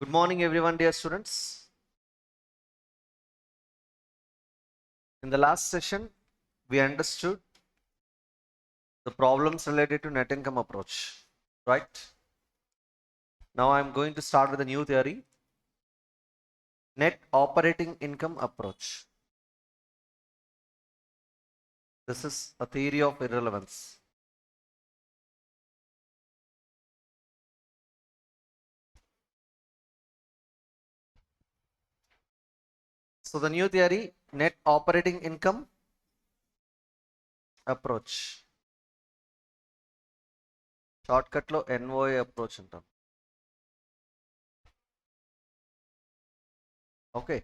Good morning, everyone, dear students. In the last session, we understood the problems related to net income approach, right? Now I'm going to start with a new theory, net operating income approach. This is a theory of irrelevance. So the new theory, net operating income approach. Shortcut lo NOA approach antam. Okay.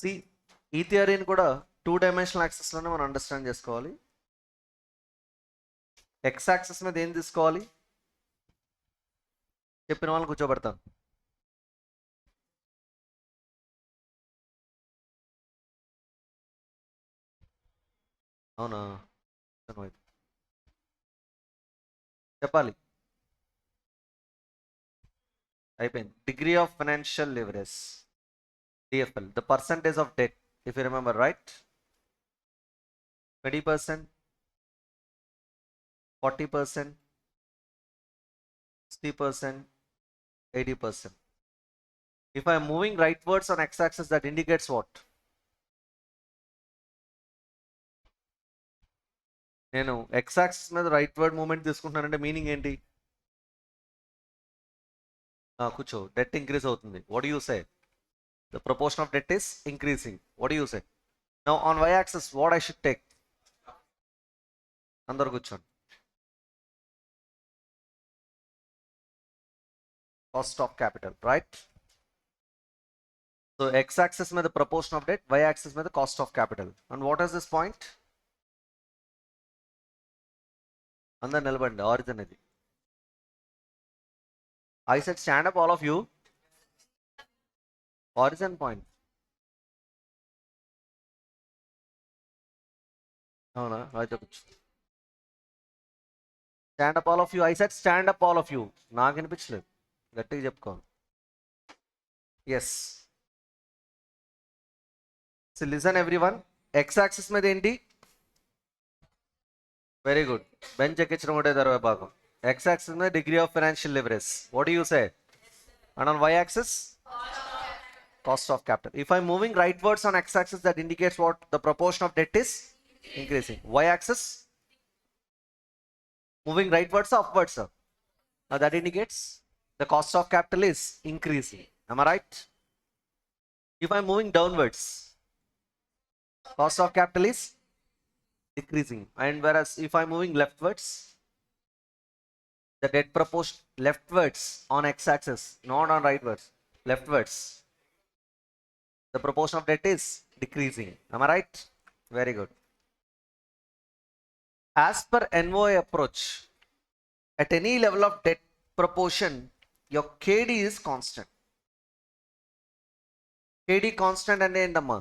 See, ఈ థియరీని కూడా 2-dimensional access లోనే మనం understand చేసుకోవాలి. X access మీద ఏం తీసుకోవాలి చెప్పిన వాళ్ళని కూర్చోబెడతాను. అవునా చెప్పాలి అయిపోయింది. Degree of financial leverage DFL, the percentage of debt, if you remember, right? 20%, 40%, 60%, 80%. If I am moving rightwards on x-axis, that indicates what? నేను x-axis మీద rightward movement తీసుకుంటున్నానంటే మీనింగ్ ఏంటి? కూర్చో, డెట్ ఇంక్రీజ్ అవుతుంది. What do you say? The proportion of debt is increasing. What do you say? Now on y-axis, what I should take? అందరు కూర్చోండి. Cost of capital, right? So x-axis మీద the proportion of debt, y-axis మీద the cost of capital. And what is this point? అందరు నిలబడండి. Origin ఇది. I said stand up, all of you. Origin point. అవునా అయితే stand up all of you. I said stand up all of you. నాకు వినిపించలేదు, గట్టిగా చెప్పుకో. Yes, so listen everyone. X axis మీద ఏంటి? వెరీ గుడ్, బెంచ్ ఎక్కించడం ఒకటే 60 భాగం. ఎక్స్ యాక్సిస్ మీద degree of financial leverage. What you say? And on Y axis cost of capital. If I'm moving rightwards on x-axis, that indicates what? The proportion of debt is increasing. Y-axis moving rightwards or upwards, sir? That indicates the cost of capital is increasing. Am I right? If I'm moving downwards, cost of capital is decreasing. And whereas if I'm moving leftwards, the debt proportion leftwards on x-axis, not on rightwards, leftwards, the proportion of debt is decreasing. Am I right? Very good. As per NOA approach, at any level of debt proportion, your KD is constant. KD constant అంటే ఏంటమ్మా?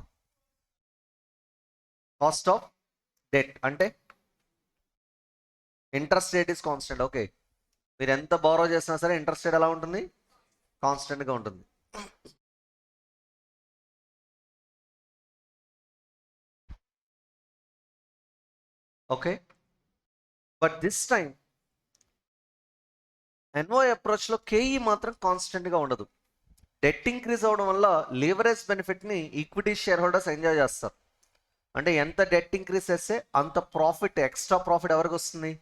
Cost of debt అంటే interest rate is constant. Okay, మీరు ఎంత borrow చేసినా సరే interest rate ఎలా ఉంటుంది? కాన్స్టెంట్గా ఉంటుంది. Okay, but this time NOA అప్రోచ్లో కేఈ మాత్రం కాన్స్టెంట్గా ఉండదు. డెట్ ఇంక్రీజ్ అవ్వడం వల్ల లీవరేజ్ బెనిఫిట్ని ఈక్విటీ షేర్ హోల్డర్స్ ఎంజాయ్ చేస్తారు. అంటే ఎంత డెట్ ఇంక్రీజ్ చేస్తే అంత ప్రాఫిట్, ఎక్స్ట్రా ప్రాఫిట్ ఎవరికి వస్తుంది?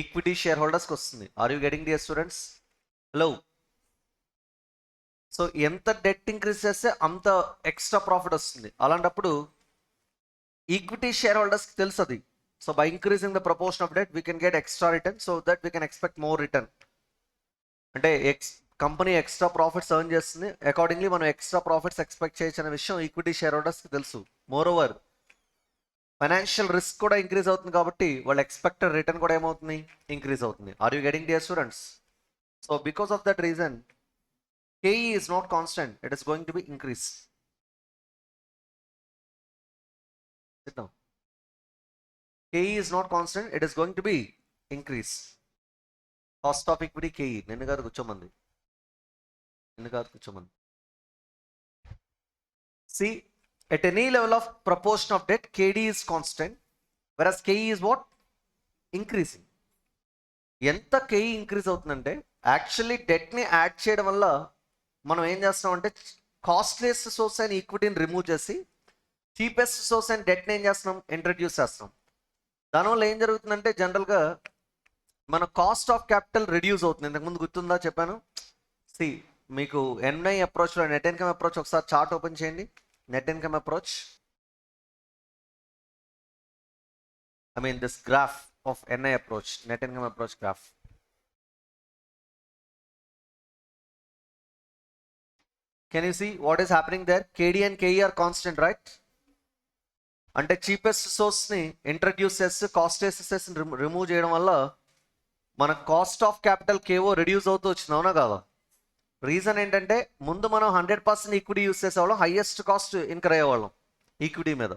ఈక్విటీ షేర్ హోల్డర్స్కి వస్తుంది. Are you getting dear students? Hello. So ఎంత డెట్ ఇంక్రీజ్ చేస్తే అంత ఎక్స్ట్రా ప్రాఫిట్ వస్తుంది. అలాంటప్పుడు ఈక్విటీ షేర్ హోల్డర్స్కి తెలుసు అది. So by increasing the proportion of debt we can get extra return, so that we can expect more return. అంటే company extra profits earn చేస్తుంది, అకార్డింగ్లీ మనం ఎక్స్ట్రా ప్రాఫిట్స్ ఎక్స్పెక్ట్ చేయొచ్చు అనే విషయం ఈక్విటీ షేర్ హోల్డర్స్కి తెలుసు. మోర్ ఓవర్ ఫైనాన్షియల్ రిస్క్ కూడా increase అవుతుంది కాబట్టి వాళ్ళ ఎక్స్పెక్టెడ్ రిటర్న్ కూడా ఏమవుతుంది? ఇంక్రీజ్ అవుతుంది. Are you getting dear students? So because of that reason KE is not constant, it is going to be increased. Sit down. KE is not constant, it is going to be increased. Cost of equity KE. నేను కాదు కూర్చోమంది. ఎందుకు కాదు కూర్చోమని. See, at any level of proportion of debt, KD is constant, whereas KE is what? Increasing. ఎంత KE increase అవుతుందంటే actually డెట్ని add చేయడం వల్ల మనం ఏం చేస్తామంటే కాస్ట్లీయెస్ట్ సోర్స్ అయిన ఈక్విటీని రిమూవ్ చేసి చీపెస్ట్ సోర్స్ అయిన డెట్ని ఏం చేస్తున్నాం? ఇంట్రడ్యూస్ చేస్తున్నాం. దానివల్ల ఏం జరుగుతుందంటే జనరల్గా మన కాస్ట్ ఆఫ్ క్యాపిటల్ రెడ్యూస్ అవుతుంది. ఇంతకుముందు గుర్తుందా చెప్పాను. సి మీకు ఎన్ఐ అప్రోచ్లో నెట్ ఇన్కమ్ అప్రోచ్ ఒకసారి చార్ట్ ఓపెన్ చేయండి. Net income approach, I mean this graph of NI approach, net income approach graph. Can you see what is happening there? KD and KE are constant, right? అంటే cheapest సోర్స్ని introduce చేసి కాస్టెస్ట్ remove చేయడం వల్ల మన cost of capital కేవో reduce అవుతూ వచ్చింది, అవునా కాదా? Reason ఏంటంటే ముందు మనం 100% ఈక్విటీ యూస్ చేసేవాళ్ళం, హైయెస్ట్ కాస్ట్ ఇన్కర్ అయ్యేవాళ్ళం ఈక్విటీ మీద.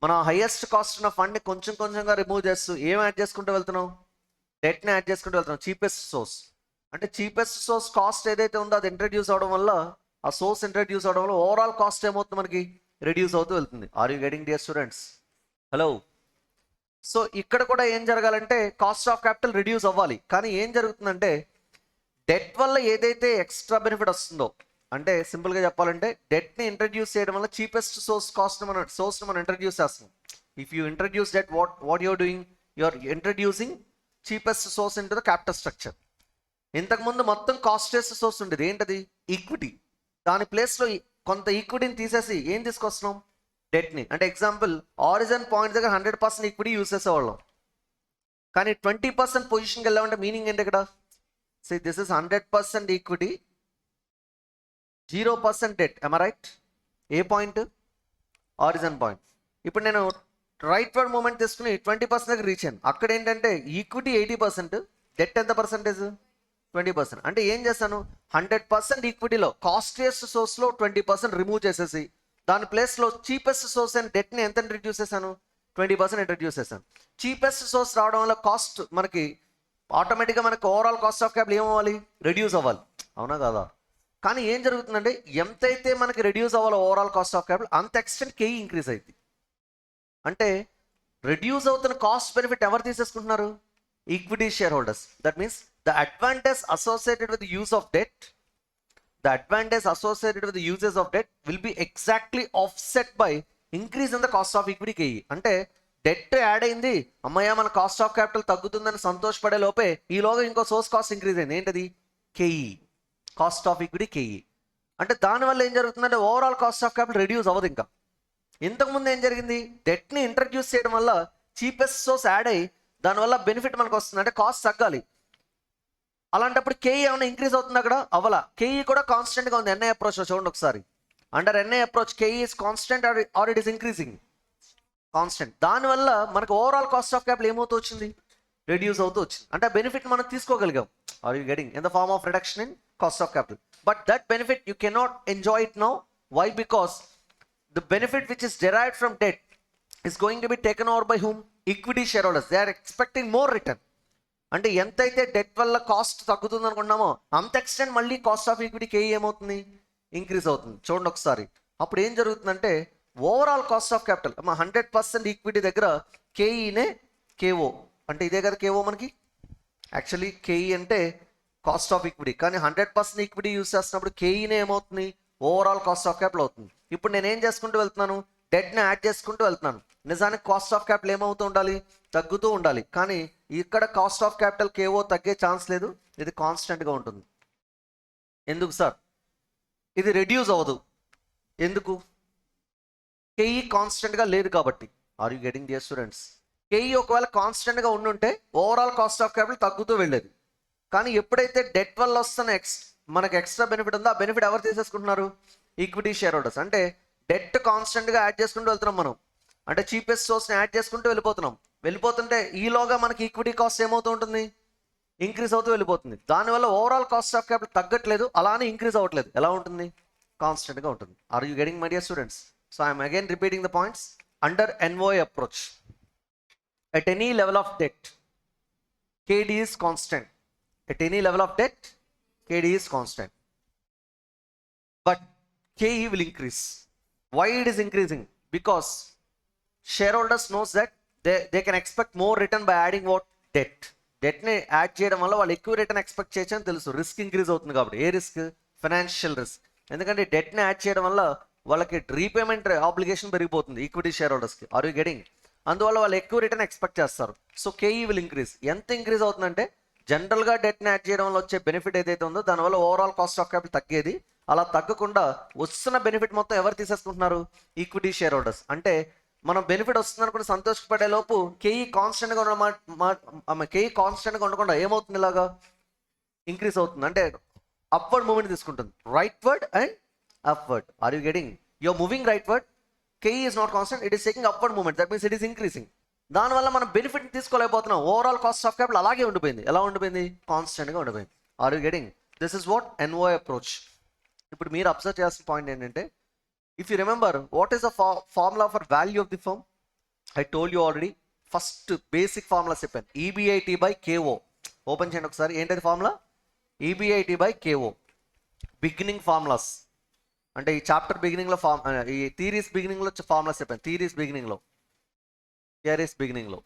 మనం హైయెస్ట్ కాస్ట్ ఉన్న ఫండ్ని కొంచెం కొంచెంగా రిమూవ్ చేస్తూ ఏం యాడ్ చేసుకుంటూ వెళ్తున్నాం? డెట్ని యాడ్ చేసుకుంటూ వెళ్తున్నాం. చీపెస్ట్ సోర్స్ అంటే చీపెస్ట్ సోర్స్ కాస్ట్ ఏదైతే ఉందో అది ఇంట్రడ్యూస్ అవడం వల్ల, ఆ సోర్స్ ఇంట్రడ్యూస్ అవడం వల్ల ఓవరాల్ కాస్ట్ ఏమవుతుంది? మనకి రెడ్యూస్ అవుతూ వెళ్తుంది. Are you getting dear students? Hello. So ఇక్కడ కూడా ఏం జరగాలంటే కాస్ట్ ఆఫ్ క్యాపిటల్ రెడ్యూస్ అవ్వాలి. కానీ ఏం జరుగుతుందంటే డెట్ వల్ల ఏదైతే ఎక్స్ట్రా బెనిఫిట్ వస్తుందో, అంటే సింపుల్గా చెప్పాలంటే డెట్ని ఇంట్రడ్యూస్ చేయడం వల్ల చీపెస్ట్ సోర్స్ని మనం ఇంట్రడ్యూస్ చేస్తున్నాం. If you introduce debt, what you're doing? You're introducing cheapest source into the capital structure. ఇంతకుముందు మొత్తం కాస్టెస్ట్ సోర్స్ ఉండేది, ఏంటది? ఈక్విటీ. దాని ప్లేస్లో కొంత ఈక్విటీని తీసేసి ఏం తీసుకొస్తున్నాం? డెట్ని. అంటే ఎగ్జాంపుల్, ఆరిజిన్ పాయింట్ దగ్గర 100% ఈక్విటీ యూస్ చేసేవాళ్ళం, కానీ 20% పొజిషన్కి వెళ్ళామంటే మీనింగ్ ఏంటి ఇక్కడ? See, this is 100% equity, 0% debt. Am I right? A point? Origin point. ఇప్పుడు నేను రైట్ వర్డ్ మూమెంట్ తీసుకుని 20% దగ్గర రీచ్ అయ్యాను. అక్కడ ఏంటంటే ఈక్విటీ 80%, డెట్ ఎంత పర్సెంటేజ్? 20%. అంటే ఏం చేశాను? 100% ఈక్విటీలో కాస్ట్లీయెస్ట్ సోర్స్లో 20% రిమూవ్ చేసేసి దాని ప్లేస్లో చీపెస్ట్ సోర్స్ అండ్ డెట్ని ఎంత ఇంట్రడ్యూస్ చేశాను? 20% ఇంట్రడ్యూస్ చేశాను. చీపెస్ట్ సోర్స్ రావడం వల్ల కాస్ట్ మనకి ఆటోమేటిక్గా మనకు ఓవరాల్ కాస్ట్ ఆఫ్ క్యాపిటల్ ఏమవ్వాలి? రెడ్యూస్ అవ్వాలి, అవునా కాదా? కానీ ఏం జరుగుతుందంటే ఎంతైతే మనకి రెడ్యూస్ అవ్వాలో ఓవరాల్ కాస్ట్ ఆఫ్ క్యాపిటల్ అంత ఎక్స్టెంట్ కేఈ ఇంక్రీజ్ అయింది. అంటే రెడ్యూస్ అవుతున్న కాస్ట్ బెనిఫిట్ ఎవరు తీసేసుకుంటున్నారు? Equity share holders. That means the advantage associated with use of debt, the advantage associated with the uses of debt will be exactly offset by increase in the cost of equity KE. అంటే debt add అయింది, అమ్మయ్య మన cost of capital తగ్గుతుందని సంతోషపడే లోపే ఈలోగా ఇంకో source cost increase అయింది, ఏంటది? KE, cost of equity KE. అంటే దానివల్ల ఏం జరుగుతుందంటే overall cost of capital reduce అవ్వదు. ఇంకా ఇంతకుముందు ఏం జరిగింది? డెట్ని ఇంట్రడ్యూస్ చేయడం వల్ల చీపెస్ట్ సోర్స్ యాడ్ అయ్యి దానివల్ల బెనిఫిట్ మనకు వస్తుంది, అంటే కాస్ట్ తగ్గాలి. అలాంటప్పుడు కేఈ ఏమైనా ఇంక్రీజ్ అవుతుంది? అక్కడ అవ్వాల. కేఈ కూడా కాన్స్టెంట్గా ఉంది. ఎన్ఐ అప్రోచ్లో చూడండి ఒకసారి. Under N I approach K E is constant or it is increasing? Constant. దానివల్ల మనకు ఓవరాల్ కాస్ట్ ఆఫ్ క్యాపిటల్ ఏమవుతూ వచ్చింది? రెడ్యూస్ అవుతూ వచ్చింది. అంటే బెనిఫిట్ మనం తీసుకోగలిగాం. Are you getting? In the form of reduction in cost of capital. But that benefit you cannot enjoy it now. Why? Because the benefit which is derived from debt is going to be taken over by whom? Equity shareholders. They are expecting more return. అంటే ఎంతైతే debt వల్ల cost తగ్గుతుంది అనుకున్నామో అంత extent మళ్ళీ cost of equity K E ఏమవుతుంది? Increase అవుతుంది. చూడండి ఒకసారి. అప్పుడు ఏం జరుగుతుందంటే overall cost of capital 100% equity దగ్గర కేఈనే కేఓ, అంటే ఇదే కదా కేఓ మనకి. యాక్చువల్లీ కేఈ అంటే కాస్ట్ ఆఫ్ ఈక్విటీ, కానీ 100% ఈక్విటీ యూస్ చేస్తున్నప్పుడు కేఈనే ఏమవుతుంది? ఓవరాల్ కాస్ట్ ఆఫ్ క్యాపిటల్ అవుతుంది. ఇప్పుడు నేను ఏం చేసుకుంటూ వెళ్తున్నాను? డెట్ని యాడ్ చేసుకుంటూ వెళ్తున్నాను. నిజానికి కాస్ట్ ఆఫ్ క్యాపిటల్ ఏమవుతూ ఉండాలి? తగ్గుతూ ఉండాలి. కానీ ఇక్కడ కాస్ట్ ఆఫ్ క్యాపిటల్ కేవో తగ్గే ఛాన్స్ లేదు, ఇది కాన్స్టెంట్గా ఉంటుంది. ఎందుకు సార్? ఇది రెడ్యూస్ అవ్వదు. ఎందుకు? కేఈ కాన్స్టెంట్గా లేదు కాబట్టి. Are you getting dear students? KE ఒకవేళ కాన్స్టెంట్గా ఉండుంటే ఓవరాల్ కాస్ట్ ఆఫ్ క్యాపిటల్ తగ్గుతూ వెళ్ళేది. కానీ ఎప్పుడైతే డెట్ వల్ల వస్తున్న మనకు ఎక్స్ట్రా బెనిఫిట్ ఉందో ఆ బెనిఫిట్ ఎవరు తీసేసుకుంటున్నారు? Equity share holders. అంటే డెట్ కాన్స్టెంట్గా యాడ్ చేసుకుంటూ వెళ్తున్నాం మనం, అంటే చీపెస్ట్ సోర్స్ని యాడ్ చేసుకుంటూ వెళ్ళిపోతుంటే ఈలోగా మనకి ఈక్విటీ కాస్ట్ ఏమవుతూ ఉంటుంది? ఇంక్రీజ్ అవుతూ వెళ్ళిపోతుంది. దానివల్ల ఓవరాల్ కాస్ట్ ఆఫ్ క్యాపిటల్ తగ్గట్లేదు, అలానే ఇంక్రీజ్ అవ్వట్లేదు. ఎలా ఉంటుంది? కాన్స్టెంట్గా ఉంటుంది. Are you getting my dear students? So I'm again repeating the points. Under N O I approach, at any level of debt, KD is constant. At any level of debt, KD is constant. but KE will increase. Why it is increasing? Because shareholders knows that they can expect more return by adding what? Debt. డెట్ని add చేయడం వల్ల వాళ్ళు ఎక్కువ return expect చేయొచ్చని తెలుసు. Risk increase అవుతుంది కాబట్టి. ఏ రిస్క్? Financial risk. ఎందుకంటే డెట్ని యాడ్ చేయడం వల్ల వాళ్ళకి రీపేమెంట్ ఆబ్లిగేషన్ పెరిగిపోతుంది ఈక్విటీ షేర్ హోల్డర్స్కి. Are you getting? అందువల్ల వాళ్ళు ఎక్కువ రిటర్న్ ఎక్స్పెక్ట్ చేస్తారు. So K E will increase. ఎంత ఇంక్రీజ్ అవుతుందంటే జనరల్గా డెట్ని యాడ్ చేయడం వల్ల వచ్చే బెనిఫిట్ ఏదైతే ఉందో దానివల్ల ఓవరాల్ కాస్ట్ ఆఫ్ క్యాపిటల్ తగ్గేది. అలా తగ్గకుండా వస్తున్న బెనిఫిట్ మొత్తం ఎవరు తీసేసుకుంటున్నారు? Equity share holders. అంటే మనం బెనిఫిట్ వస్తుంది అనుకుని సంతోషపడే లోపు కేఈ కాన్స్టెంట్గా కేఈ కాన్స్టెంట్గా ఉండకుండా ఏమవుతుంది? ఇలాగా ఇంక్రీజ్ అవుతుంది. అంటే అప్వర్డ్ మూమెంట్ తీసుకుంటుంది. Rightward and upward. Are you getting? You're moving rightward. K E is not constant, it is taking upward movement. That means it is increasing. దానివల్ల మనం బెనిఫిట్ తీసుకోలేకపోతున్నాం. ఓవరాల్ కాస్ట్ ఆఫ్ క్యాపిటల్ అలాగే ఉండిపోయింది. ఎలా ఉండిపోయింది? కాన్స్టెంట్గా ఉండిపోయింది. Are you getting? This is what N O I approach. ఇప్పుడు మీరు అబ్జర్వ్ చేయాల్సిన పాయింట్ ఏంటంటే, if you remember, what is the formula for value of the firm? I told you already. First basic formula చెప్పాను, EBIT by KO. ఓపెన్ చేయండి ఒకసారి. ఏంటది formula? EBIT by KO. Beginning formulas అంటే ఈ chapter బిగినింగ్లో ఈ theories బిగినింగ్లో formulas చెప్పాను. థియరీస్ బిగినింగ్లో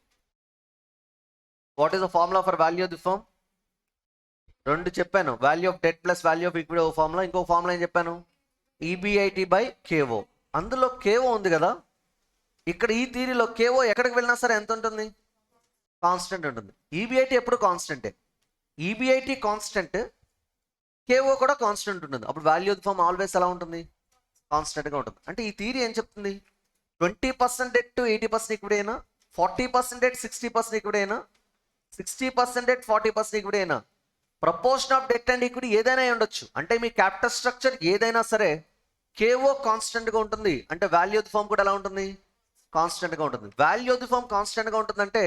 what is the formula for value of the firm? రెండు చెప్పాను. Value of debt plus value of equity ఒక ఫార్ములా. ఇంకో ఫార్ములా ఏం చెప్పాను? EBIT by KO. అందులో KO ఉంది కదా. ఇక్కడ ఈ థియరీలో KO ఎక్కడికి వెళ్ళినా సరే ఎంత ఉంటుంది? కాన్స్టెంట్ ఉంటుంది. EBIT ఎప్పుడు కాన్స్టెంటే. EBIT కాన్స్టెంట్, KO కూడా కాన్స్టెంట్ ఉంటుంది. అప్పుడు value of the firm always ఎలా ఉంటుంది? కాన్స్టెంట్గా ఉంటుంది. అంటే ఈ థియరీ ఏం చెప్తుంది? 20% డెట్ టు 80% ఈక్విటీ అయినా, 40% డెట్ 60% ఈక్విటీ అయినా, 60% డెట్ 40% ఈక్విటీ అయినా, proportion of debt and equity ఏదైనా ఉండొచ్చు. అంటే మీ క్యాపిటల్ స్ట్రక్చర్ ఏదైనా సరే KO కాన్స్టెంట్గా ఉంటుంది. అంటే వాల్యూ ఆఫ్ ది ఫర్మ్ కూడా ఎలా ఉంటుంది? కాన్స్టెంట్గా ఉంటుంది. వాల్యూ ఆఫ్ ది ఫర్మ్ కాన్స్టెంట్గా ఉంటుందంటే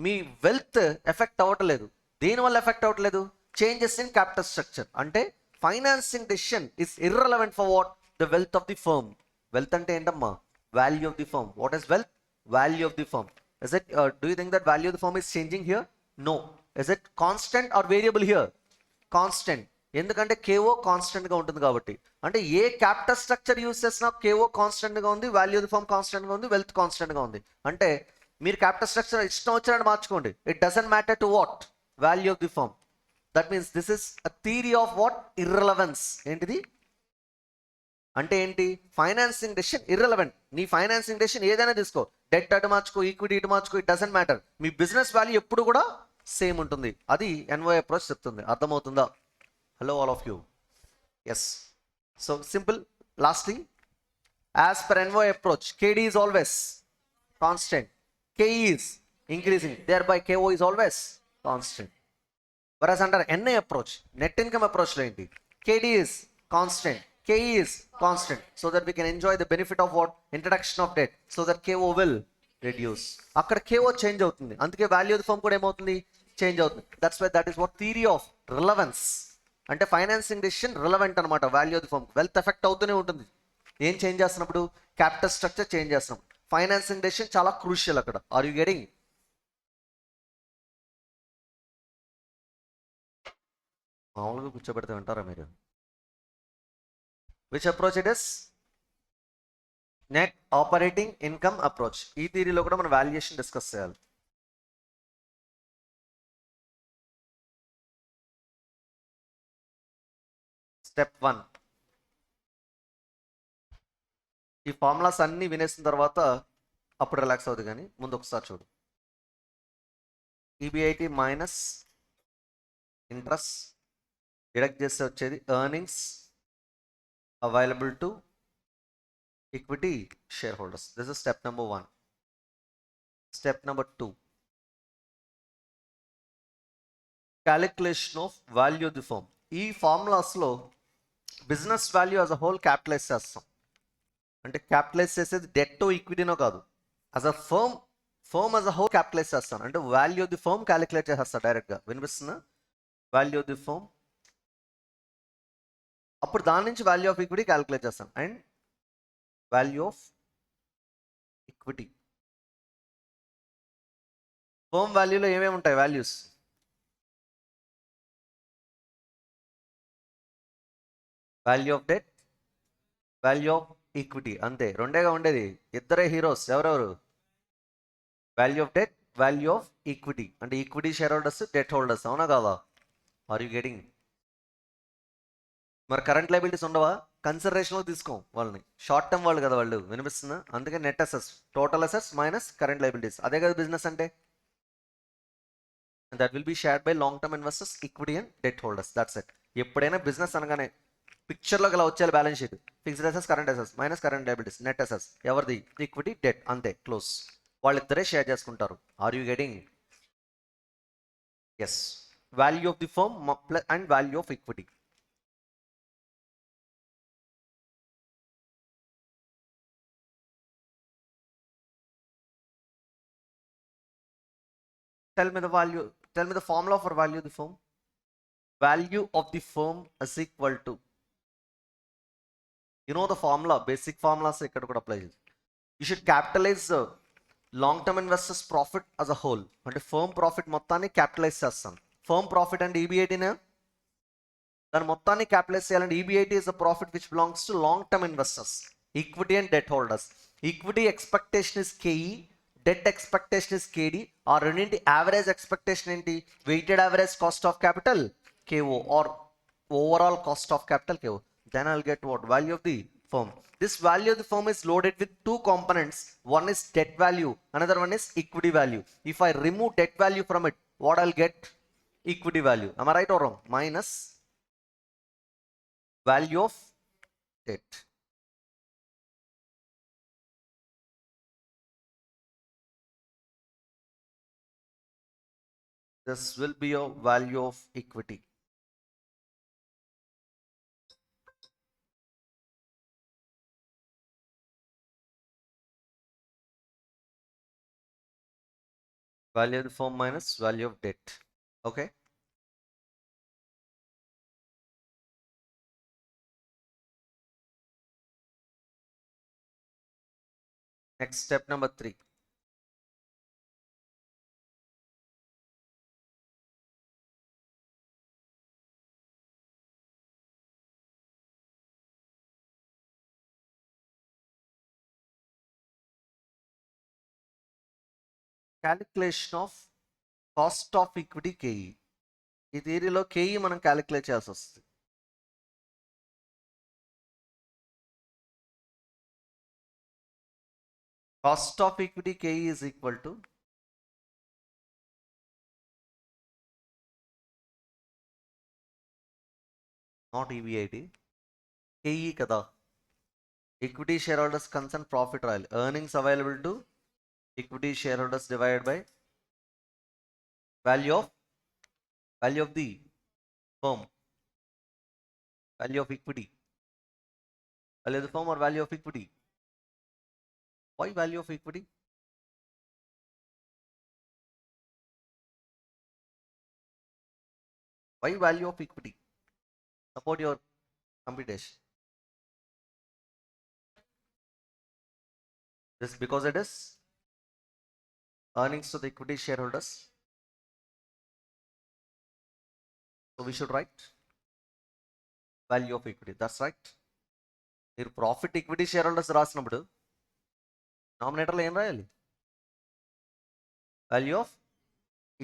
మీ వెల్త్ ఎఫెక్ట్ అవ్వట్లేదు. దేనివల్ల ఎఫెక్ట్ అవ్వట్లేదు? Changes in capital structure. అంటే financing decision is irrelevant for what? The wealth of the firm. Wealth అంటే ఏంటమ్మా? Value of the firm. What is wealth? Value of the firm. Is it do you think that value of the firm is changing here? No. Is it constant or variable here? Constant. ఎందుకంటే KO కాన్స్టెంట్గా ఉంటుంది కాబట్టి. అంటే ఏ capital structure use చేసినా KO కాన్స్టెంట్గా ఉంది, value of the firm కాన్స్టెంట్గా ఉంది, వెల్త్ కాన్స్టెంట్గా ఉంది. అంటే మీరు క్యాపిటల్ స్ట్రక్చర్ ఇష్టం వచ్చినట్టు మార్చుకోండి. It doesn't matter to what? Value of the firm. That means this is a theory of what? Irrelevance. ఏంటిది అంటే ఏంటి? Financing decision irrelevant. నీ ఫైనాన్సింగ్ డెసిషన్ ఏదైనా తీసుకో, డెట్ అటు మార్చుకో, ఈక్విటీ ఇటు మార్చుకో, ఇట్ డజంట్ మ్యాటర్. మీ బిజినెస్ వాల్యూ ఎప్పుడు కూడా సేమ్ ఉంటుంది. అది ఎన్ఓఐ అప్రోచ్ చెప్తుంది. అర్థమవుతుందా? Hello all of you. Yes. So simple. Lastly, as per N O I approach KD is always constant, KE is increasing, thereby KO is always constant. Whereas under NI approach, net income approach లో ఏంటి? KD is constant, KE is constant, so that we can enjoy the benefit of what? Introduction of debt, so that KO will reduce. అక్కడ KO change అవుతుంది. అందుకే value of the firm కూడా ఏమవుతుంది? Change అవుతుంది. That's why that is what theory of relevance. అంటే financing decision relevant అనమాట. Value of the firm wealth effect అవుతూనే ఉంటుంది. ఏం చేంజ్ చేస్తున్నప్పుడు? క్యాపిటల్ స్ట్రక్చర్ చేంజ్ చేస్తున్నాం. ఫైనాన్సింగ్ డెసిషన్ చాలా క్రూషియల్ అక్కడ. Are you getting? మామూలుగా కూర్చోబెడితే వింటారా మీరు? Which approach it is? Net operating income approach. ఈ థియరీలో కూడా మనం వాల్యుయేషన్ డిస్కస్ చేయాలి. స్టెప్ 1. ఈ ఫార్ములాస్ అన్నీ వినేసిన తర్వాత అప్పుడు రిలాక్స్ అవుతుంది. కానీ ముందు ఒకసారి చూడు. EBIT మైనస్ ఇంట్రెస్ట్ డిడక్ట్ చేస్తే వచ్చేది earnings available to equity share holders. This is step number 1. Step number 2, calculation of value of the firm. ఈ ఫార్ములాస్లో business value as a whole capitalize చేస్తాం. అంటే క్యాపిటలైజ్ చేసేది డెట్ ఈక్విటీనో కాదు, as a firm as a whole capitalize చేస్తాను. అంటే value of the firm calculate చేసేస్తాను డైరెక్ట్గా. వినిపిస్తుందా? వాల్యూ ఆఫ్ ది ఫర్మ్, అప్పుడు దాని నుంచి వాల్యూ ఆఫ్ ఈక్విటీ క్యాలిక్యులేట్ చేస్తాను. And value of equity, firm వాల్యూలో ఏమేమి ఉంటాయి? Values value of debt, value of equity, అంతే, రెండేగా ఉండేది, ఇద్దరే హీరోస్, ఎవరెవరు? Value of debt, value of equity, అంటే equity share holders, debt holders, అవునా కాదా? Are you getting? మరి కరెంట్ లైబిలిటీస్ ఉండవా? కన్సిడరేషన్లో తీసుకోం వాళ్ళని, షార్ట్ టర్మ్ వాళ్ళు కదా వాళ్ళు, వినిపిస్తుందా? అందుకే net assets, total assets minus current liabilities, అదే కదా బిజినెస్ అంటే. That will be shared by long term investors, equity and debt holders, that's it. ఎప్పుడైనా బిజినెస్ అనగానే పిక్చర్లోకి ఇలా వచ్చేయాలి balance sheet, fixed assets, current assets minus current liabilities, net assets ఎవరిది? Equity, debt, అంతే, క్లోజ్. వాళ్ళిద్దరే షేర్ చేసుకుంటారు. Are you getting? Yes. Value of the firm and value of equity. Tell me the value, tell me the formula for value of the firm. Value of the firm is equal to, you know the formula, basic formulas ikkada kuda apply cheyalli. You should capitalize the long term investors profit as a whole, ante firm profit మొత్తాన్ని capitalize చేస్తాం. Firm profit and EBIT నే దాని మొత్తాన్ని capitalize చేయాలంటే EBIT is a profit which belongs to long term investors, equity and debt holders. Equity expectation is KE, debt expectation is KD. ఆ రెండింటి average expectation ఏంటి? Weighted average cost of capital KO or overall cost of capital KO. Then I'll get what? Value of the firm. This value of the firm is loaded with two components. One is debt value, another one is equity value. If I remove debt value from it, what I'll get? Equity value. Am I right or wrong? Minus value of debt. This will be your value of equity. Value of the firm minus value of debt. Okay. Next, step number 3. Calculation of cost of equity KE. ఈ థియరీలో KE మనం calculate చేయాల్సి వస్తుంది. Cost of equity KE is equal to not EBIT, KE కదా. Equity shareholders concern profit రాయాలి, earnings available to equity shareholders divided by value of the firm, value of equity, value of the firm or value of equity. Why value of equity? Why value of equity? Support your computation. This because it is earnings to the equity shareholders. So we should write value of equity. That's right. మీరు profit equity share holders రాసినప్పుడు నామినేటర్లో ఏం రాయాలి? Value of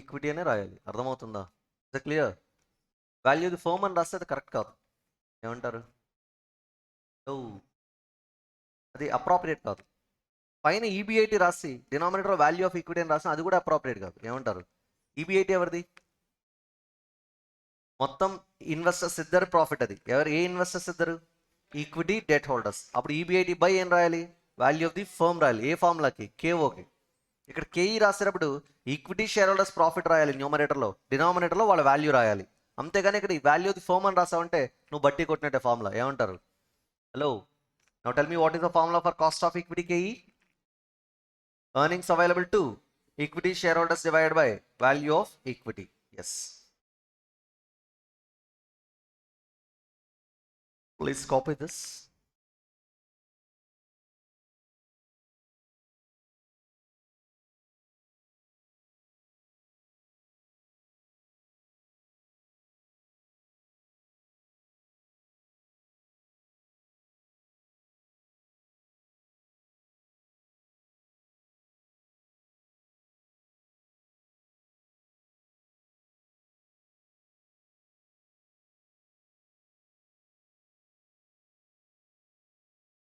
equity అనే రాయాలి. అర్థమవుతుందా? Is clear? Value the firm అని రాస్తే అది కరెక్ట్ కాదు. ఏమంటారు? అది అప్రాప్రియేట్ కాదు. పైన ఈబిఐటి రాసి డినామినేటర్ వాల్యూ ఆఫ్ ఈక్విటీ అని రాసిన అది కూడా అప్రాప్రియేట్ కాదు. ఏమంటారు? ఈబిఐటి ఎవరిది? మొత్తం ఇన్వెస్టర్స్ ఇద్దరు ప్రాఫిట్ అది. ఎవరు? ఏ ఇన్వెస్టర్స్ ఇద్దరు? Equity debt holders. అప్పుడు ఈబిఐటి బై ఏం రాయాలి? వాల్యూ ఆఫ్ ది ఫర్మ్ రాయాలి. ఏ ఫార్ములాకి? కేఓకి. ఇక్కడ కేఈ రాసేటప్పుడు ఈక్విటీ షేర్ హోల్డర్స్ ప్రాఫిట్ రాయాలి న్యూమరేటర్లో, డినామినేటర్లో వాళ్ళ వాల్యూ రాయాలి. అంతేగాని ఇక్కడ ఈ వాల్యూ ఆఫ్ ది ఫర్మ్ అని రాసావంటే నువ్వు బట్టి కొట్టినట్టే ఫార్ములా. ఏమంటారు? Hello, now tell me what is the formula for cost of equity KE? Earnings available to equity shareholders divided by value of equity. Yes. Please copy this.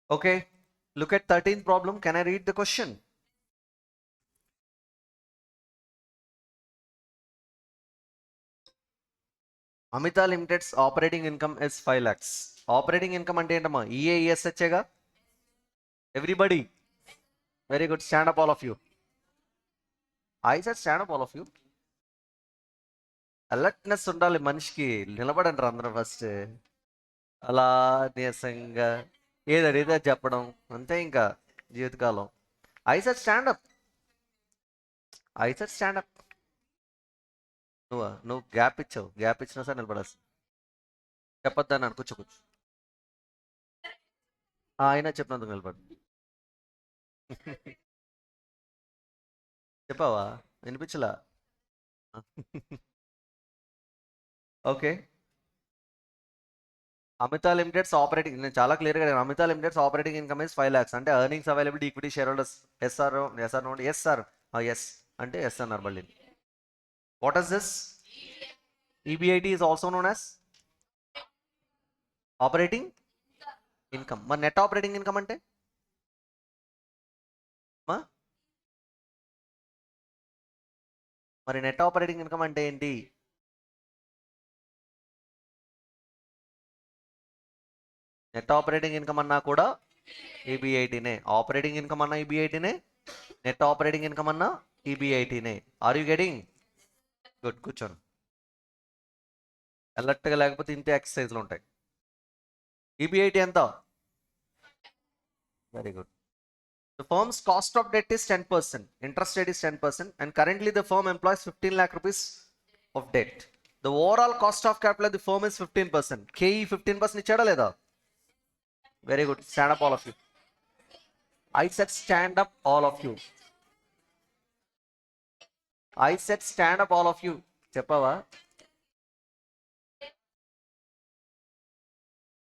Okay, look at 13th problem. Can I read the question? Amita Limited's operating income is 5 lakhs. Operating income అంటే ఏంటమ్మా? EAESHగా? Everybody, very good. Stand up, all of you. I said stand up, all of you. Alertness ఉండాలి మనిషికి. నిలబడండి అందరూ first. అలా నీరసంగా ఏదో చెప్పడం అంతే ఇంకా జీవితకాలం. I said stand up. I said stand up. నువ్వు గ్యాప్ ఇచ్చావు. గ్యాప్ ఇచ్చినా సరే నిలబడాల్సి. చెప్పొద్దాన్ని అని కూర్చో. అయినా చెప్పినందుకు నిలబడు. చెప్పావా? వినిపించలా? ఓకే. అమితా లిమిటెడ్స్ ఆపరేటింగ్, నేను చాలా క్లియర్గా Amita limited's operating income is 5 lakhs అంటే earnings availability equity share holders S R note yes sir. Yes అంటే ఎస్ అన్నారు మళ్ళీ. What is this? EBIT is also known as operating income. మరి నెట్ ఆపరేటింగ్ ఇన్కమ్ అంటే మరి నెట్ ఆపరేటింగ్ ఇన్కమ్ అంటే ఏంటి? Net operating income అన్నా కూడా ఈబిఐటీనే. ఆపరేటింగ్ ఇన్కమ్ అన్నా ఈబిఐటీనే, నెట్ ఆపరేటింగ్ ఇన్కమ్ అన్నా ఈబిఐటీనే. Are you getting? గుడ్, కూర్చోండి. అలర్ట్గా లేకపోతే ఇంతే ఎక్సర్సైజ్లు ఉంటాయి. ఈబిఐటీ ఎంత? Very good. The firm's cost of debt is 10%, interest rate is 10%, and currently the firm employs 15 lakh rupees of debt. The overall cost of capital of the firm is 15%. KE 15% ఇచ్చాడా లేదా? Very good. Stand up, all of you. I said stand up, all of you. I said stand up, all of you. చెప్పవా?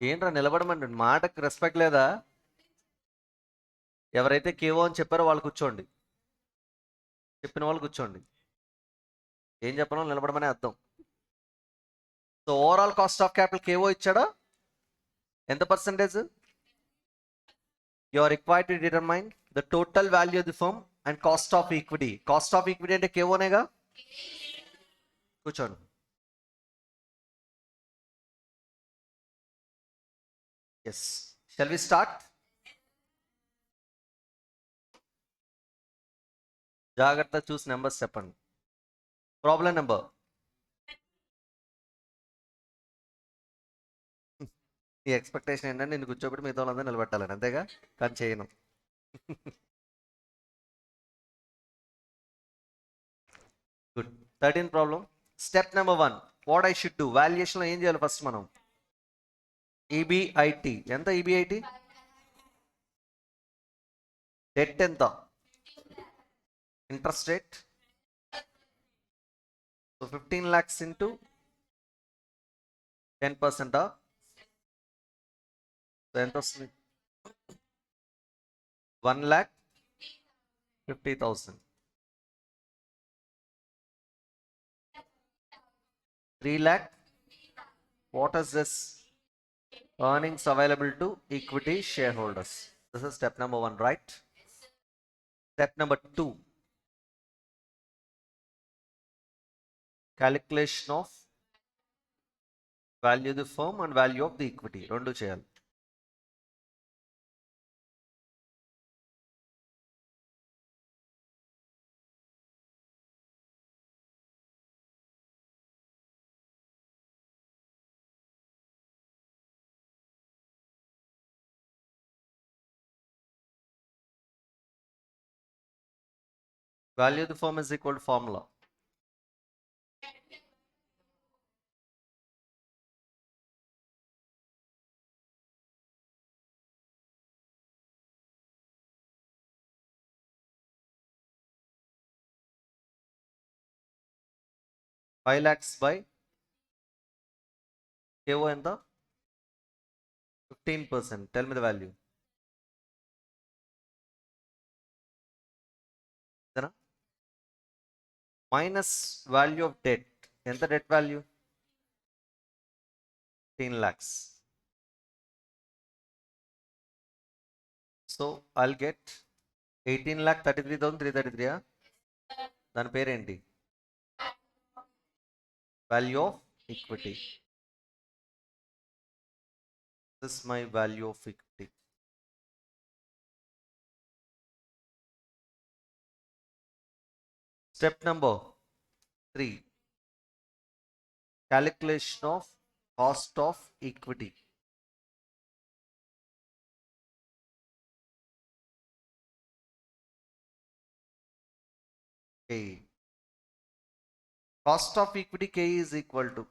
ఏంట్రా నిలబడమండి? మాటకు respect లేదా? ఎవరైతే కేవో అని చెప్పారో వాళ్ళు కూర్చోండి. చెప్పిన వాళ్ళు కూర్చోండి. ఏం చెప్పనో నిలబడమనే అర్థం. So overall cost of capital K O ఇచ్చాడా? ఎంత percentage? You are required to determine the total value of the firm and cost of equity. Cost of equity అంటే కేవోనేగా. కూర్చోండి. Yes, shall we start? జాగ్రత్త చూసి నెంబర్స్ చెప్పండి. Problem number. ఈ expectation ఏంటంటే నేను కూర్చోబెట్టి మిగతా వాళ్ళందరూ నిలబెట్టాలని, అంతేగా? కానీ చేయను. Good. 13th problem. Step number 1, what I should do? వాల్యుయేషన్లో ఏం చేయాలి ఫస్ట్ మనం? ఈబిఐటి ఎంత? ఈబిఐటి డెట్ ఎంత? Interest rate. So 15 lakhs into 10%. ఎంత వస్తుంది? 1,50,000. 3 lakh. What is this? Earnings available to equity shareholders. This is step number 1, right? Step number 2, calculation of value of the firm and value of the equity. రెండు చేయాలి. Value of the firm is equal to formula. Five lakhs by KO ఎంత? 15%. Tell me the value. Minus value of debt. ఎంత debt value? 15 lakhs. So I'll get 18,33,333. దాని పేరేంటి? Value of equity. This my value of equity. Step number 3, calculation of cost of equity. K. Cost of equity K is equal to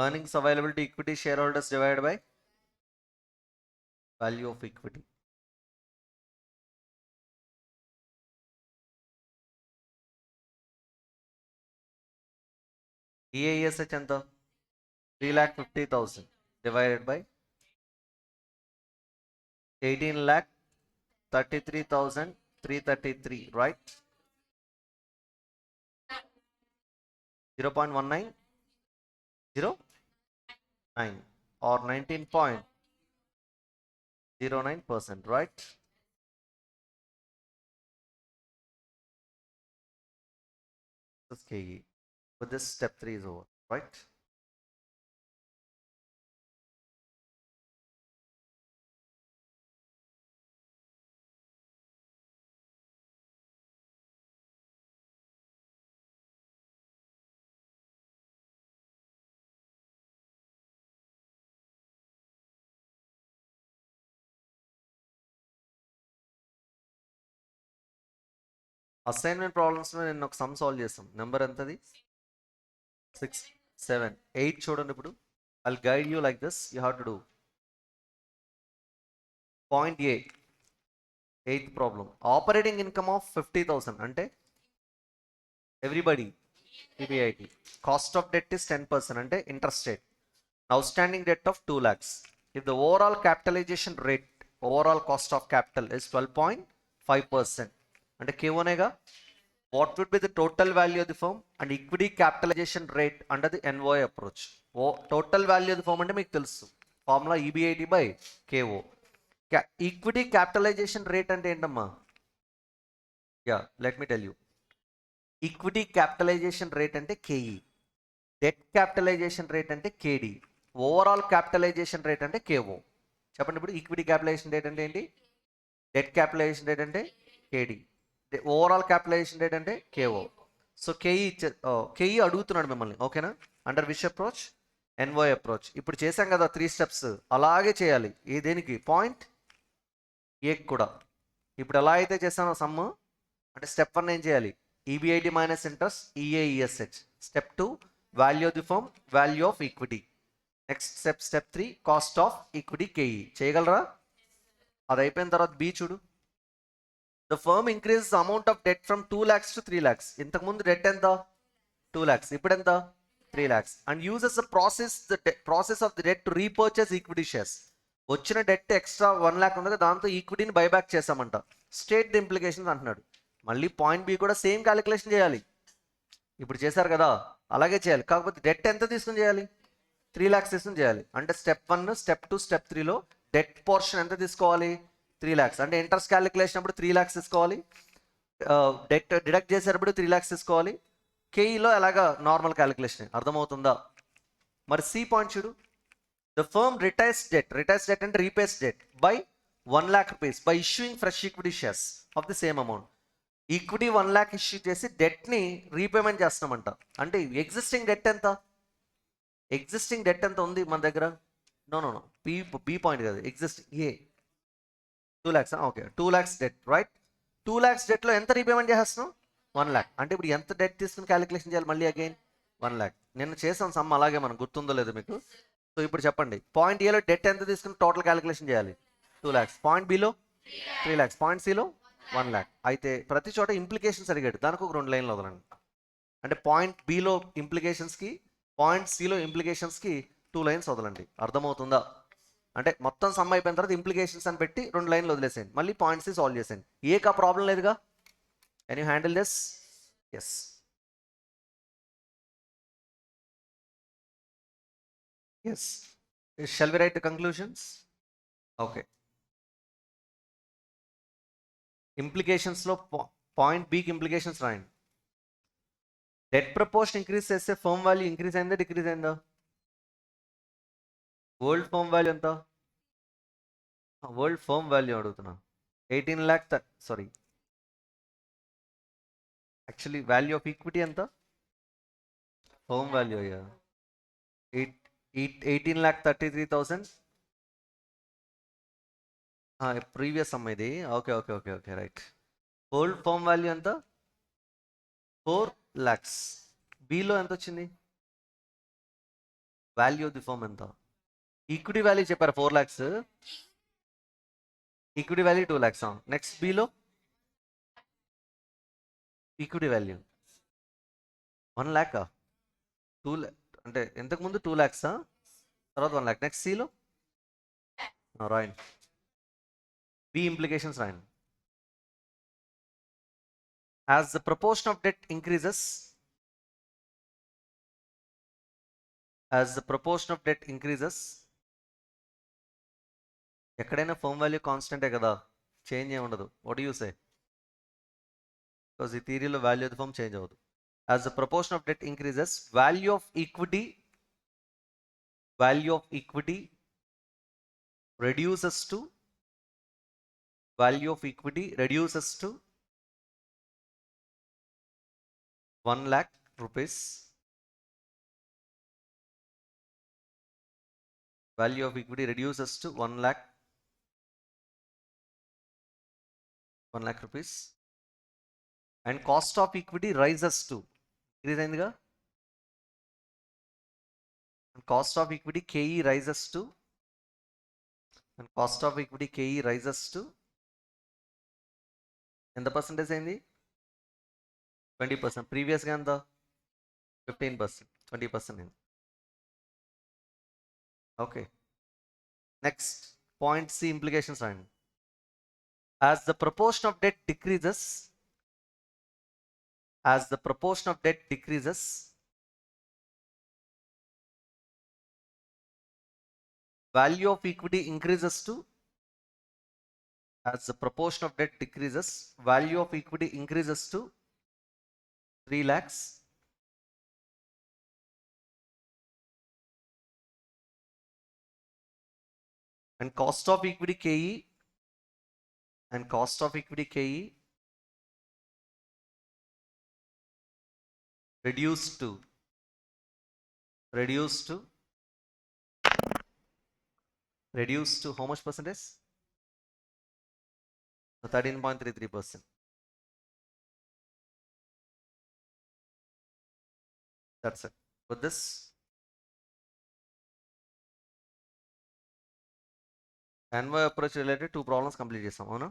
earnings available to equity shareholders divided by value of equity. EISH ఎంత? 3,50,000 divided by 18,33,333, right? 0.1909 or 19.09%, right? This is KE. But this step 3 is over, right? Assignment ప్రాబ్లమ్స్లో నేను ఒక some solve చేస్తాం. Number ఎంతది? 6, 7, 8 చూడండి. ఇప్పుడు I'll guide you like this. You have to do point A, 8th problem. Operating income of 50,000 అంటే everybody PBIT. Cost of debt is 10% అంటే interest rate. Outstanding debt of 2 lakhs. If the overall capitalization rate, overall cost of capital is 12.5% అంటే K1గా, what would be the total value of the firm and equity capitalization rate under the NOI approach? Total value of the firm అంటే మీకు తెలుసు, formula EBIT by KO. Equity capitalization rate అంటే ఏంటమ్మా? Let me tell you. Equity capitalization rate అంటే KE, debt capitalization rate అంటే KD, overall capitalization rate అంటే KO. చెప్పండి ఇప్పుడు ఈక్విటీ క్యాపిటలైజేషన్ రేట్ అంటే ఏంటి? డెట్ క్యాపిటలైజేషన్ రేట్ అంటే KD, ఓవరాల్ క్యాపిటలైజేషన్ రేట్ అంటే KO. సో KE అడుగుతున్నాడు మిమ్మల్ని, ఓకేనా? Under which approach? NOI approach. ఇప్పుడు చేసాం కదా 3 స్టెప్స్, అలాగే చేయాలి. ఏ దేనికి? పాయింట్ ఏ కూడా. ఇప్పుడు ఎలా అయితే చేస్తానో సమ్ అంటే స్టెప్ 1 ఏం చేయాలి? EBIT minus interest EAESH. Step 2 value of the firm, value of equity. Next step 3 cost of equity KE. చేయగలరా? అది అయిపోయిన తర్వాత బి చూడు. The firm increase amount of debt from 2 lakhs to 3 lakhs. ఇంతకుముందు డెట్ ఎంత? 2 lakhs. ఇప్పుడు ఎంత? 3 lakhs. And uses the process of the debt to repurchase equity shares. వచ్చిన డెట్ ఎక్స్ట్రా 1 lakh ఉంది, దాంతో ఈక్విటీని బైబ్యాక్ చేసామంట. స్టేట్ ది ఇంప్లికేషన్స్ అంటున్నాడు. మళ్ళీ పాయింట్ బి కూడా సేమ్ క్యాలిక్యులేషన్ చేయాలి. ఇప్పుడు చేశారు కదా, అలాగే చేయాలి. కాకపోతే డెట్ ఎంత తీసుకుని చేయాలి? 3 lakhs తీసుకుని చేయాలి. అంటే స్టెప్ 1, స్టెప్ 2, స్టెప్ 3లో డెట్ పోర్షన్ ఎంత తీసుకోవాలి? 3 lakhs. అంటే ఇంట్రెస్ట్ క్యాలిక్యులేషన్ అప్పుడు 3 lakhs తీసుకోవాలి. డెట్ డిడక్ట్ చేసేటప్పుడు 3 lakhs తీసుకోవాలి. KEలో ఎలాగా నార్మల్ క్యాలిక్యులేషన్. అర్థమవుతుందా? మరి సి పాయింట్ చూడు. The firm retires debt and repays debt by 1 lakh rupees by issuing fresh equity shares of the same amount. Equity 1 lakh issue చేసి డెట్ని repayment చేస్తున్నామంట. అంటే existing debt ఎంత? Existing debt ఎంత ఉంది మన దగ్గర? నో బి పాయింట్ కదా, existing ఏ 2 lakhs. Okay, 2 lakhs debt, right? 2 lakhs డెట్లో ఎంత repayment చేస్తున్నాం? 1 lakh. అంటే ఇప్పుడు ఎంత డెట్ తీసుకుని క్యాలిక్యులేషన్ చేయాలి? మళ్ళీ అగైన్ 1 lakh. నిన్న చేసాం సమ్, అలాగే మనం గుర్తుందో లేదు మీకు. సో ఇప్పుడు చెప్పండి, పాయింట్ ఏలో డెట్ ఎంత తీసుకుని టోటల్ క్యాలిక్యులేషన్ చేయాలి? 2 lakhs. పాయింట్ బిలో 3 lakhs. పాయింట్ సిలో 1 lakh. అయితే ప్రతి చోట ఇంప్లికేషన్స్ అడిగాడు, దానికి ఒక 2 లైన్లు వదలండి. అంటే పాయింట్ బిలో ఇంప్లికేషన్స్కి, పాయింట్ సిలో ఇంప్లికేషన్స్కి 2 lines వదలండి. అర్థమవుతుందా? అంటే మొత్తం సమ్ అయిపోయిన తర్వాత ఇంప్లికేషన్స్ అని పెట్టి 2 లైన్లు వదిలేసేయండి. మళ్ళీ పాయింట్స్ సాల్వ్ చేసేయండి. ఏకా ప్రాబ్లం లేదుగా? Can you handle this? Yes. Yes. Shall we write the conclusions? Okay. Implications లో పాయింట్ బికి ఇంప్లికేషన్స్ రాయండి. డెట్ ప్రపోర్షన్ ఇంక్రీజ్ చేస్తే ఫర్మ్ వాల్యూ ఇంక్రీజ్ అయిందా డిక్రీజ్ అయిందా? వరల్డ్ ఫర్మ్ వాల్యూ ఎంత? వరల్డ్ ఫర్మ్ వాల్యూ అడుగుతున్నా. 18 lakh sorry, actually value of equity ఎంత? Firm value అయ్యా 18,33,000. ప్రీవియస్ అమ్మ ఇది. Okay okay okay okay right. World firm value ఎంత? 4 lakhs. బిలో ఎంత వచ్చింది? వాల్యూ ఆఫ్ ది ఫర్మ్ ఎంత? ఈక్విటీ వాల్యూ చెప్పారు 4 lakhs, equity value 2 lakhs. Next below equity value 1 lakh. 2 అంటే ఇంతకుముందు 2 lakhs, తర్వాత 1 lakh. నెక్స్ట్ సిలో రాయండి. బి ఇంప్లికేషన్స్ రాయండి. As the proportion of debt increases, ఎక్కడైనా ఫర్మ్ వాల్యూ కాన్స్టెంటే కదా, చేంజ్ ఏమి ఉండదు. What you say? బికాస్ ఈ థియరీలో value of the firm change అవ్వదు. As the proportion of debt increases, value of equity reduces to 1 lakh rupees. Value of equity reduces to 1 lakh rupees. And cost of equity rises to, increase అయిందిగా, cost of equity KE rises to, ఎంత percentage అయింది? 20%. ప్రీవియస్గా ఎంత? 15%. 20% అయింది. Okay. Next point C implications రాయండి. As the proportion of debt decreases, value of equity increases to, as the proportion of debt decreases, value of equity increases to 3 lakhs. And cost of equity KE reduced to how much percentage? 13.33%. That's it. With this, Anvay approach related 2 problems complete చేసాం. అవునా?